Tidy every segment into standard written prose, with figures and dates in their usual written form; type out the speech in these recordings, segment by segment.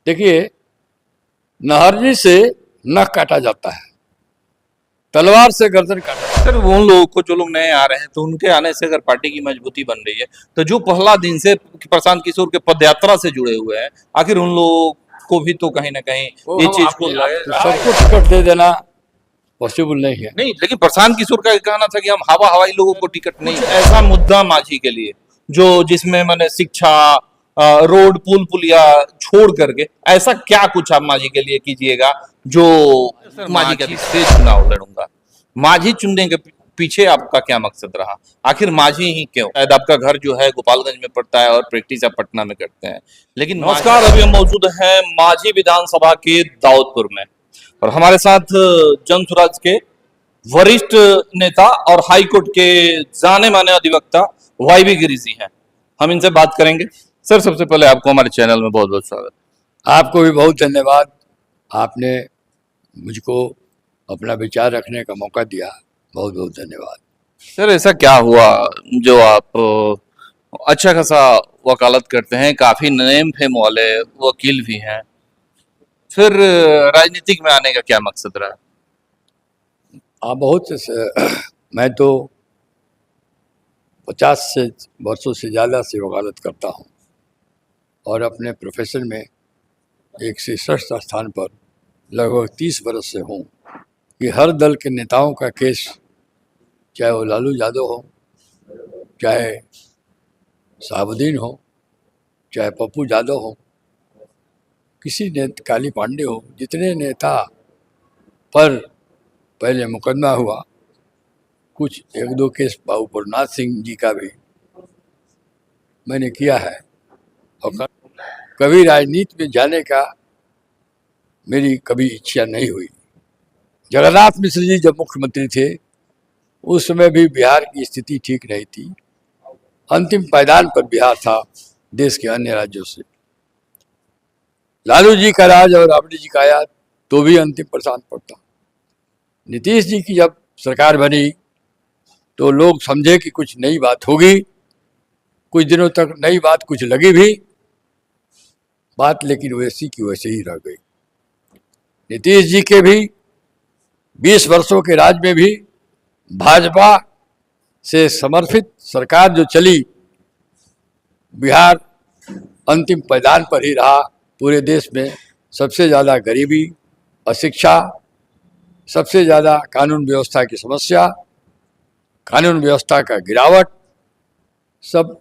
देखिए, नाहरनी से नख काटा जाता है, तलवार से गर्दन काटा जाता है। सर उन लोगों को जो लोग नए आ रहे हैं तो उनके आने से अगर पार्टी की मजबूती बन रही है तो जो पहला दिन से प्रशांत किशोर के पदयात्रा से जुड़े हुए हैं आखिर उन लोगों को भी तो कहीं ना कहीं वो ये हम चीज को तो सबको टिकट दे देना पॉसिबल नहीं है। नहीं, लेकिन प्रशांत किशोर का कहना था कि हम हवा हवाई लोगों को टिकट नहीं, ऐसा मुद्दा मांझी के लिए जो जिसमें मैंने शिक्षा, रोड, पुल पुलिया छोड़ करके ऐसा क्या कुछ आप मांझी के लिए कीजिएगा जो मांझी के से चुनाव लड़ूंगा। मांझी चुनने के पीछे आपका क्या मकसद रहा, आखिर मांझी ही क्यों? शायद आपका घर जो है गोपालगंज में पड़ता है और प्रैक्टिस आप पटना में करते हैं, लेकिन नमस्कार, अभी हम मौजूद हैं मांझी विधानसभा के दाऊदपुर में और हमारे साथ जन स्वराज के वरिष्ठ नेता और हाईकोर्ट के जाने माने अधिवक्ता वाईबी गिरी जी हैं। हम इनसे बात करेंगे। सर सबसे पहले आपको हमारे चैनल में बहुत बहुत स्वागत। आपको भी बहुत धन्यवाद, आपने मुझको अपना विचार रखने का मौका दिया, बहुत बहुत धन्यवाद। सर ऐसा क्या हुआ जो आप अच्छा खासा वकालत करते हैं, काफी नेम फेम वाले वकील भी हैं, फिर राजनीतिक में आने का क्या मकसद रहा? आप मैं तो 50 से वर्षों से ज़्यादा से वकालत करता हूँ और अपने प्रोफेशन में एक शीर्षस्थ स्थान पर लगभग 30 वर्ष से हूँ कि हर दल के नेताओं का केस, चाहे वो लालू यादव हो, चाहे शहाबुद्दीन हो, चाहे पप्पू यादव हो, किसी ने काली पांडे हो, जितने नेता पर पहले मुकदमा हुआ, कुछ एक दो केस बाबू प्रनाथ सिंह जी का भी मैंने किया है। और कभी राजनीति में जाने का मेरी कभी इच्छा नहीं हुई। जगन्नाथ मिश्र जी जब मुख्यमंत्री थे उस समय भी बिहार की स्थिति ठीक नहीं थी, अंतिम पायदान पर बिहार था देश के अन्य राज्यों से। लालू जी का राज और राबड़ी जी का आया तो भी अंतिम प्रशांत पर था। नीतीश जी की जब सरकार बनी तो लोग समझे कि कुछ नई बात होगी, कुछ दिनों तक नई बात कुछ लगी भी बात, लेकिन वैसी की वैसे ही रह गई। नीतीश जी के भी 20 वर्षों के राज में भी भाजपा से समर्थित सरकार जो चली, बिहार अंतिम पायदान पर ही रहा। पूरे देश में सबसे ज़्यादा गरीबी, अशिक्षा, सबसे ज़्यादा कानून व्यवस्था की समस्या, कानून व्यवस्था का गिरावट, सब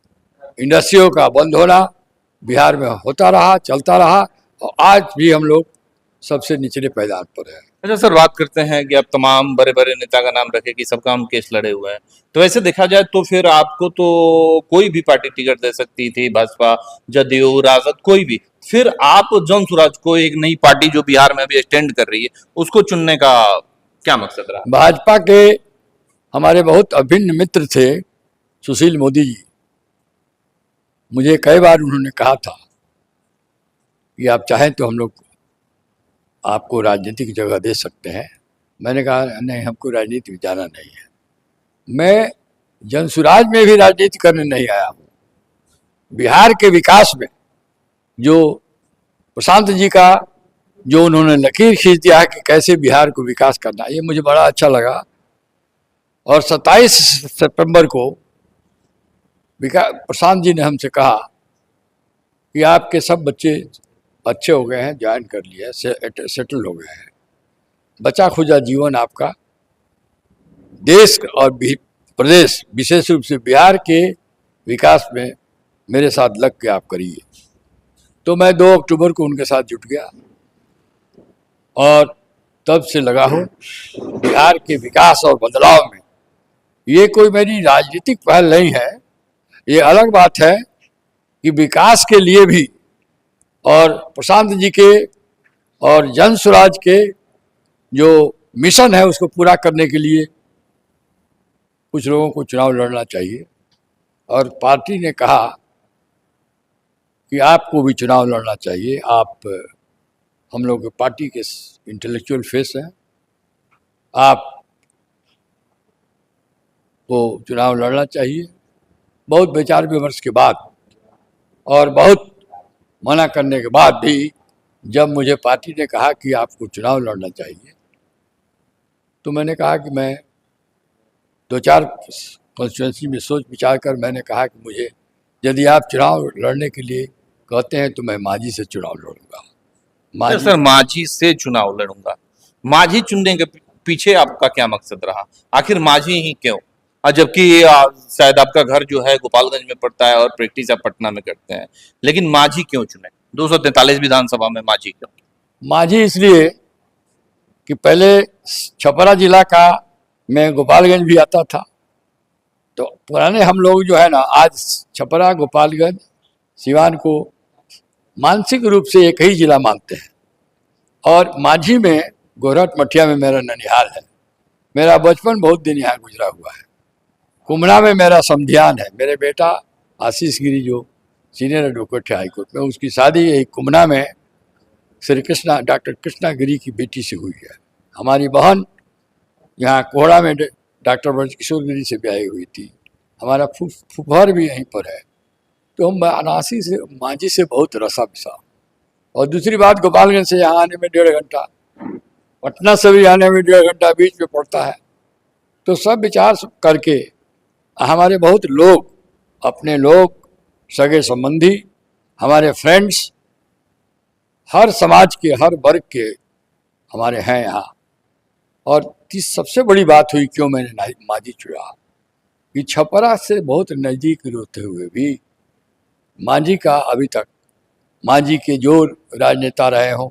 इंडस्ट्रियों का बंद होना बिहार में होता रहा, चलता रहा और आज भी हम लोग सबसे निचले पायदान पर है। अच्छा सर, बात करते हैं कि आप तमाम बड़े बड़े नेता का नाम रखे कि सबका हम केस लड़े हुए हैं, तो ऐसे देखा जाए तो फिर आपको तो कोई भी पार्टी टिकट दे सकती थी, भाजपा, जदयू, राजद, कोई भी, फिर आप जन स्वराज को, एक नई पार्टी जो बिहार में अभी स्टैंड कर रही है, उसको चुनने का क्या मकसद रहा? भाजपा के हमारे बहुत अभिन्न मित्र थे सुशील मोदी जी। मुझे कई बार उन्होंने कहा था कि आप चाहें तो हम लोग आपको राजनीतिक जगह दे सकते हैं। मैंने कहा नहीं, हमको राजनीति में जाना नहीं है, मैं जनसुराज में भी राजनीति करने नहीं आया हूँ। बिहार के विकास में जो प्रशांत जी का जो उन्होंने लकीर खींच दिया है कि कैसे बिहार को विकास करना, ये मुझे बड़ा अच्छा लगा। और 27 सितंबर को प्रशांत जी ने हमसे कहा कि आपके सब बच्चे अच्छे हो गए हैं, ज्वाइन कर लिए, सेटल हो गए हैं, बचा खुचा जीवन आपका देश और प्रदेश, विशेष रूप से बिहार के विकास में मेरे साथ लग के आप करिए। तो मैं 2 अक्टूबर को उनके साथ जुट गया और तब से लगा हूँ बिहार के विकास और बदलाव में। ये कोई मेरी राजनीतिक पहल नहीं है, ये अलग बात है कि विकास के लिए भी और प्रशांत जी के और जन स्वराज के जो मिशन है उसको पूरा करने के लिए कुछ लोगों को चुनाव लड़ना चाहिए। और पार्टी ने कहा कि आपको भी चुनाव लड़ना चाहिए, आप हम लोग पार्टी के इंटेलेक्चुअल फेस हैं, आप को चुनाव लड़ना चाहिए। बहुत विचार विमर्श के बाद और बहुत मना करने के बाद भी जब मुझे पार्टी ने कहा कि आपको चुनाव लड़ना चाहिए, तो मैंने कहा कि मैं 2-4 कॉन्स्टिट्यूंसी में सोच विचार कर मैंने कहा कि मुझे यदि आप चुनाव लड़ने के लिए कहते हैं तो मैं मांझी से चुनाव लड़ूंगा। मांझी सर मांझी से चुनाव लड़ूंगा, मांझी चुनने के पीछे आपका क्या मकसद रहा? आखिर मांझी ही क्यों? जबकि शायद आपका घर जो है गोपालगंज में पड़ता है और प्रैक्टिस आप पटना में करते हैं, लेकिन मांझी क्यों चुने? 243 विधानसभा में मांझी क्यों? मांझी इसलिए कि पहले छपरा जिला का मैं गोपालगंज भी आता था, तो पुराने हम लोग जो है ना, आज छपरा गोपालगंज सिवान को मानसिक रूप से एक ही जिला मानते हैं। और मांझी में गोरहट मठिया में मेरा ननिहाल है, मेरा बचपन बहुत दिन यहाँ गुजरा हुआ है। कुमड़ा में मेरा समधियान है, मेरे बेटा आशीष गिरी जो सीनियर एडवोकेट है हाईकोर्ट में, उसकी शादी यही कुमड़ा में श्री कृष्णा डॉक्टर कृष्णा गिरी की बेटी से हुई है। हमारी बहन यहाँ कोहड़ा में डॉक्टर ब्रजकिशोर गिरी से ब्याही हुई थी। हमारा फुफहर भी यहीं पर है। तो हम अनासी से मांझी से बहुत रसा बिसा। और दूसरी बात, गोपालगंज से यहाँ आने में 1.5 घंटा, पटना से भी आने में 1.5 घंटा बीच में पड़ता है। तो सब विचार करके हमारे बहुत लोग, अपने लोग, सगे संबंधी, हमारे फ्रेंड्स, हर समाज के हर वर्ग के हमारे हैं यहाँ। और सबसे बड़ी बात हुई क्यों मैंने मांझी चुना कि छपरा से बहुत नज़दीक होते हुए भी मांझी का अभी तक, मांझी के जो राजनेता रहे हों,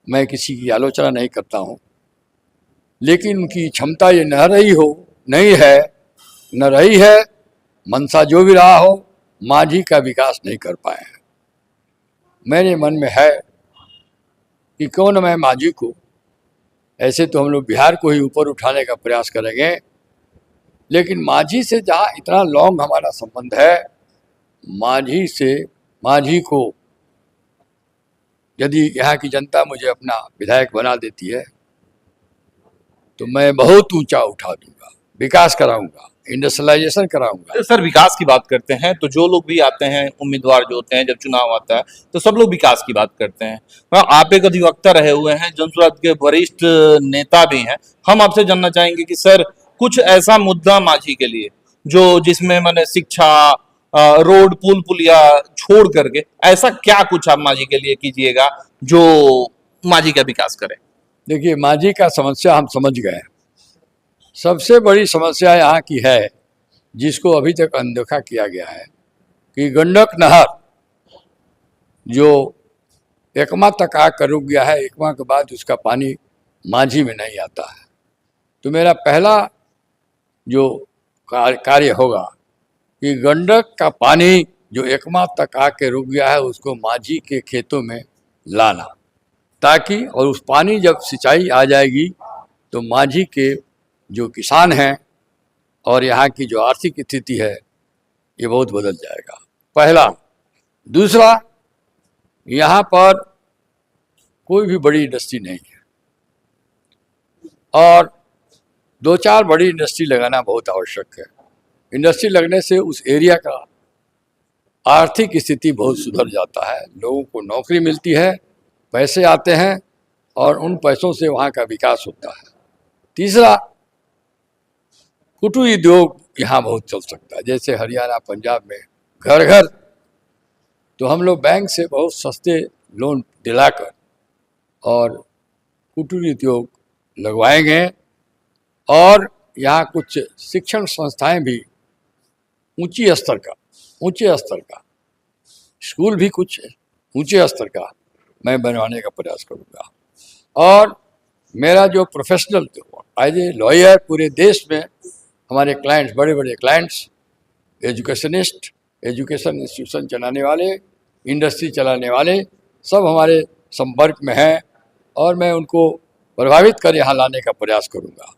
मैं किसी की आलोचना नहीं करता हूँ, लेकिन उनकी क्षमता ये न रही हो, नहीं है, न रही है, मनसा जो भी रहा हो, मांझी का विकास नहीं कर पाए हैं। मेरे मन में है कि क्यों न मैं मांझी को, ऐसे तो हम लोग बिहार को ही ऊपर उठाने का प्रयास करेंगे, लेकिन मांझी से जहाँ इतना लॉन्ग हमारा संबंध है, मांझी को यदि यहाँ की जनता मुझे अपना विधायक बना देती है तो मैं बहुत ऊंचा उठा दूंगा, विकास कराऊंगा, इंडस्ट्रियलाइजेशन कराऊंगा। सर विकास की बात करते हैं तो जो लोग भी आते हैं, उम्मीदवार जो होते हैं, जब चुनाव आता है तो सब लोग विकास की बात करते हैं। आप एक अधिवक्ता रहे हुए हैं, जनसुराज के वरिष्ठ नेता भी हैं। हम आपसे जानना चाहेंगे कि सर कुछ ऐसा मुद्दा मांझी के लिए जो जिसमें मैंने शिक्षा, रोड, पुल पुलिया छोड़ करके ऐसा क्या कुछ आप मांझी के लिए कीजिएगा जो मांझी का विकास करे? देखिए, मांझी का समस्या हम समझ गए हैं। सबसे बड़ी समस्या यहाँ की है, जिसको अभी तक अनदेखा किया गया है, कि गंडक नहर जो एकमा तक आकर रुक गया है, एकमा के बाद उसका पानी मांझी में नहीं आता है। तो मेरा पहला जो कार्य होगा कि गंडक का पानी जो एकमा तक आके रुक गया है उसको मांझी के खेतों में लाना, ताकि, और उस पानी जब सिंचाई आ जाएगी तो मांझी के जो किसान हैं और यहाँ की जो आर्थिक स्थिति है ये बहुत बदल जाएगा, पहला। दूसरा, यहाँ पर कोई भी बड़ी इंडस्ट्री नहीं है और 2-4 बड़ी इंडस्ट्री लगाना बहुत आवश्यक है। इंडस्ट्री लगने से उस एरिया का आर्थिक स्थिति बहुत सुधर जाता है, लोगों को नौकरी मिलती है, पैसे आते हैं और उन पैसों से वहाँ का विकास होता है। तीसरा, कुटीर उद्योग यहाँ बहुत चल सकता है, जैसे हरियाणा पंजाब में घर घर, तो हम लोग बैंक से बहुत सस्ते लोन दिलाकर और कुटीर उद्योग लगवाएंगे। और यहाँ कुछ शिक्षण संस्थाएं भी ऊंचे स्तर का स्कूल भी कुछ ऊंचे स्तर का मैं बनवाने का प्रयास करूँगा। और मेरा जो प्रोफेशनल एज ए लॉयर, पूरे देश में हमारे क्लाइंट्स, बड़े बड़े क्लाइंट्स, एजुकेशनिस्ट, एजुकेशन इंस्टीट्यूशन चलाने वाले, इंडस्ट्री चलाने वाले, सब हमारे संपर्क में हैं और मैं उनको प्रभावित कर यहाँ लाने का प्रयास करूँगा।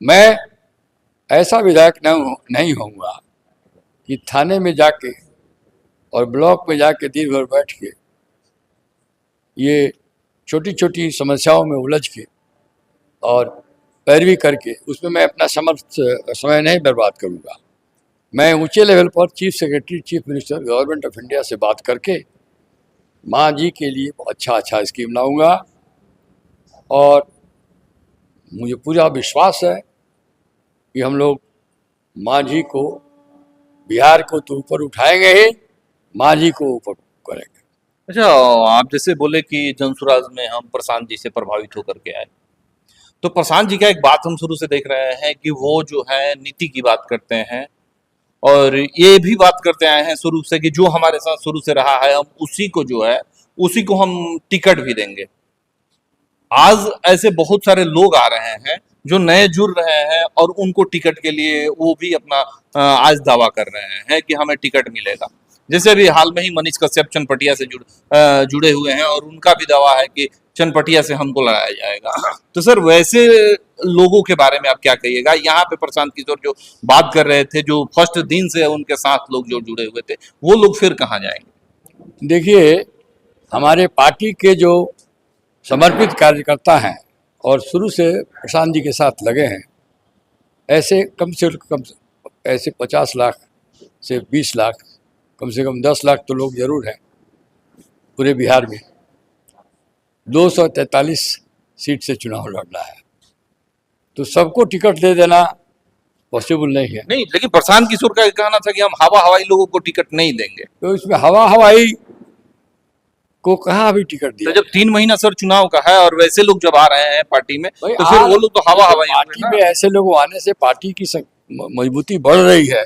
मैं ऐसा विधायक नहीं होऊंगा कि थाने में जाके और ब्लॉक में जाके दिन भर बैठ के ये छोटी छोटी समस्याओं में उलझ के और पैरवी करके उसमें मैं अपना समय नहीं बर्बाद करूँगा। मैं ऊंचे लेवल पर chief secretary, chief minister, government of India से बात करके माँ जी के लिए अच्छा अच्छा स्कीम लाऊंगा और मुझे पूरा विश्वास है कि हम लोग माँ जी को, बिहार को तो ऊपर उठाएंगे ही, माँ जी को ऊपर करेंगे। अच्छा, आप जैसे बोले कि जनसुराज में हम प्रशांत जी से प्रभावित होकर के आए, तो प्रशांत जी का एक बात हम शुरू से देख रहे हैं कि वो जो है नीति की बात करते हैं और ये भी बात करते आए हैं शुरू से कि जो हमारे साथ शुरू से रहा है हम उसी को जो है उसी को हम टिकट भी देंगे। आज ऐसे बहुत सारे लोग आ रहे हैं जो नए जुड़ रहे हैं और उनको टिकट के लिए वो भी अपना आज दावा कर रहे हैं कि हमें टिकट मिलेगा। जैसे अभी हाल में ही मनीष कश्यप चनपटिया से जुड़े हुए हैं और उनका भी दावा है कि चनपटिया से हमको लड़ाया जाएगा। तो सर वैसे लोगों के बारे में आप क्या कहिएगा? यहाँ पे प्रशांत किशोर जो बात कर रहे थे, जो फर्स्ट दिन से उनके साथ लोग जो जुड़े हुए थे, वो लोग फिर कहाँ जाएंगे? देखिए, हमारे पार्टी के जो समर्पित कार्यकर्ता हैं और शुरू से प्रशांत जी के साथ लगे हैं, ऐसे कम से कम ऐसे 50 लाख से 20 लाख, कम से कम 10 लाख तो लोग जरूर हैं पूरे बिहार में। 243 सीट से चुनाव लड़ना है, तो सबको टिकट दे देना पॉसिबल नहीं है। नहीं, लेकिन प्रशांत किशोर का कहना था कि हम हवा हवाई लोगों को टिकट नहीं देंगे। तो इसमें हवा हवाई को कहाँ अभी टिकट तो दिया? जब 3 महीना सर चुनाव का है और वैसे लोग जब आ रहे हैं पार्टी में, तो फिर वो लोग तो हवा हवाई पार्टी में ऐसे लोग आने से पार्टी की मजबूती बढ़ रही है।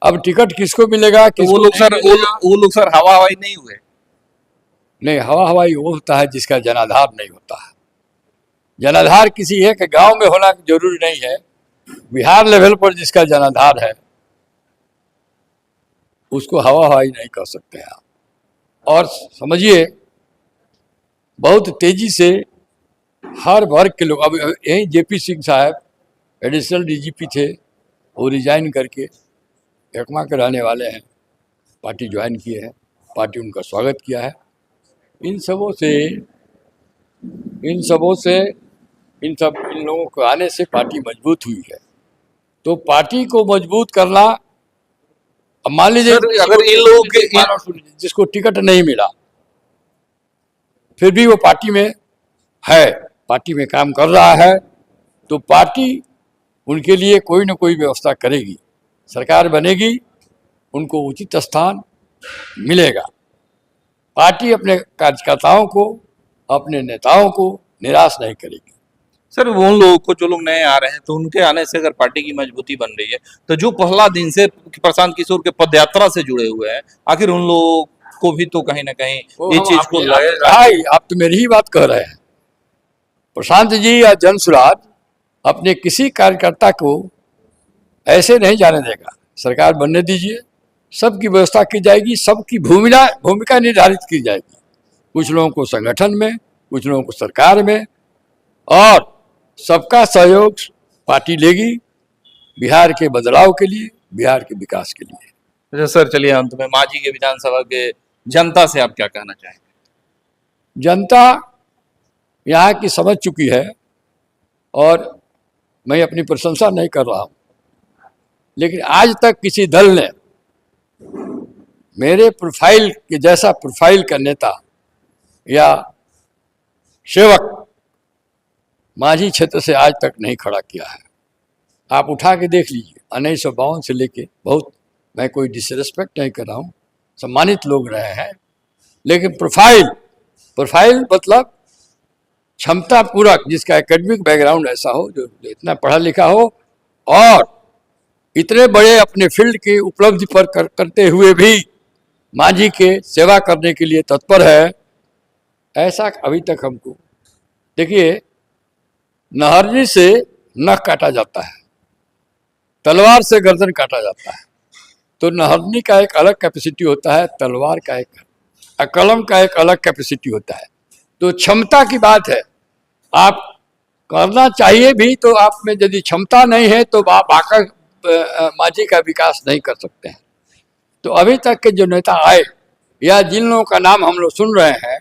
अब टिकट किसको मिलेगा, तो वो लोग सर वो लोग सर हवा हवाई नहीं हुए। नहीं, हवा हवाई वो होता है जिसका जनाधार नहीं होता है। जनाधार किसी एक गांव में होना जरूरी नहीं है, बिहार लेवल पर जिसका जनाधार है उसको हवा हवाई नहीं कर सकते हैं आप। और समझिए, बहुत तेजी से हर वर्ग के लोग, अब यही जेपी सिंह साहब एडिशनल डीजीपी थे, वो रिजाइन करके एकमा के रहने वाले हैं, पार्टी ज्वाइन किए हैं, पार्टी उनका स्वागत किया है। इन लोगों को आने से पार्टी मजबूत हुई है। तो पार्टी को मजबूत करना, अब मान लीजिए अगर इन लोगों के जिसको टिकट नहीं मिला फिर भी वो पार्टी में है, पार्टी में काम कर रहा है, तो पार्टी उनके लिए कोई ना कोई व्यवस्था करेगी, सरकार बनेगी, उनको उचित स्थान मिलेगा। पार्टी अपने कार्यकर्ताओं को, अपने नेताओं को निराश नहीं करेगी। सर उन लोगों को, जो लोग नए आ रहे हैं, तो उनके आने से अगर पार्टी की मजबूती बन रही है, तो जो पहला दिन से प्रशांत किशोर के पदयात्रा से जुड़े हुए हैं, आखिर उन लोगों को भी तो कहीं ना कहीं ये चीज को लगेगा। आप तो मेरी ही बात कह रहे हैं। प्रशांत जी या जनसुराज अपने किसी कार्यकर्ता को ऐसे नहीं जाने देगा। सरकार बनने दीजिए, सबकी व्यवस्था की जाएगी, सबकी भूमिका निर्धारित की जाएगी। कुछ लोगों को संगठन में, कुछ लोगों को सरकार में, और सबका सहयोग पार्टी लेगी बिहार के बदलाव के लिए, बिहार के विकास के लिए। अच्छा सर, चलिए अंत में मांझी के विधानसभा के जनता से आप क्या कहना चाहेंगे? जनता यहाँ की समझ चुकी है, और मैं अपनी प्रशंसा नहीं कर रहा हूँ, लेकिन आज तक किसी दल ने मेरे प्रोफाइल के जैसा प्रोफाइल का नेता या सेवक मांझी क्षेत्र से आज तक नहीं खड़ा किया है। आप उठा के देख लीजिए, 1952 से लेके, बहुत, मैं कोई डिसरेस्पेक्ट नहीं कर रहा हूँ, सम्मानित लोग रहे हैं, लेकिन प्रोफाइल मतलब क्षमता पूरक, जिसका एकेडमिक बैकग्राउंड ऐसा हो, जो इतना पढ़ा लिखा हो और इतने बड़े अपने फील्ड की उपलब्धि पर करते हुए भी मांझी के सेवा करने के लिए तत्पर है, ऐसा अभी तक हमको। देखिए, नहरनी से नख काटा जाता है, तलवार से गर्दन काटा जाता है, तो नहरनी का एक अलग कैपेसिटी होता है, तलवार का एक, कलम का एक अलग कैपेसिटी होता है। तो क्षमता की बात है, आप करना चाहिए भी, तो आप में यदि क्षमता नहीं है तो आप आकर मांझी का विकास नहीं कर सकते हैं। तो अभी तक के जो नेता आए या जिन लोगों का नाम हम लोग सुन रहे हैं,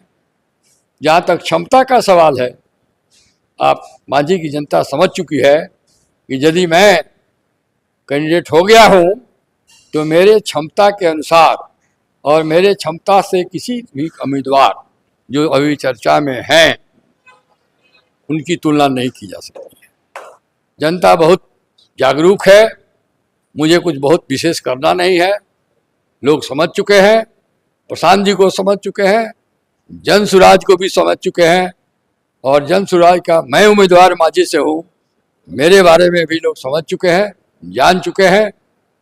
जहाँ तक क्षमता का सवाल है, आप मांझी की जनता समझ चुकी है कि यदि मैं कैंडिडेट हो गया हूँ तो मेरे क्षमता के अनुसार और मेरे क्षमता से किसी भी उम्मीदवार जो अभी चर्चा में हैं उनकी तुलना नहीं की जा सकती है। जनता बहुत जागरूक है, मुझे कुछ बहुत विशेष करना नहीं है, लोग समझ चुके हैं, प्रशांत जी को समझ चुके हैं, जन सुराज को भी समझ चुके हैं, और जन सुराज का मैं उम्मीदवार मांझी से हूँ, मेरे बारे में भी लोग समझ चुके हैं, जान चुके हैं।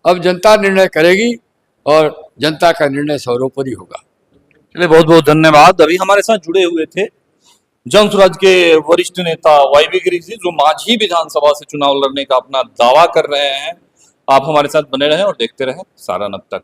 अब जनता निर्णय करेगी और जनता का निर्णय सर्वोपरि होगा। चलिए, बहुत बहुत धन्यवाद। अभी हमारे साथ जुड़े हुए थे जन सुराज के वरिष्ठ नेता वाईबी गिरी जी, जो मांझी विधानसभा से चुनाव लड़ने का अपना दावा कर रहे हैं। आप हमारे साथ बने रहें और देखते रहें सारण अब तक।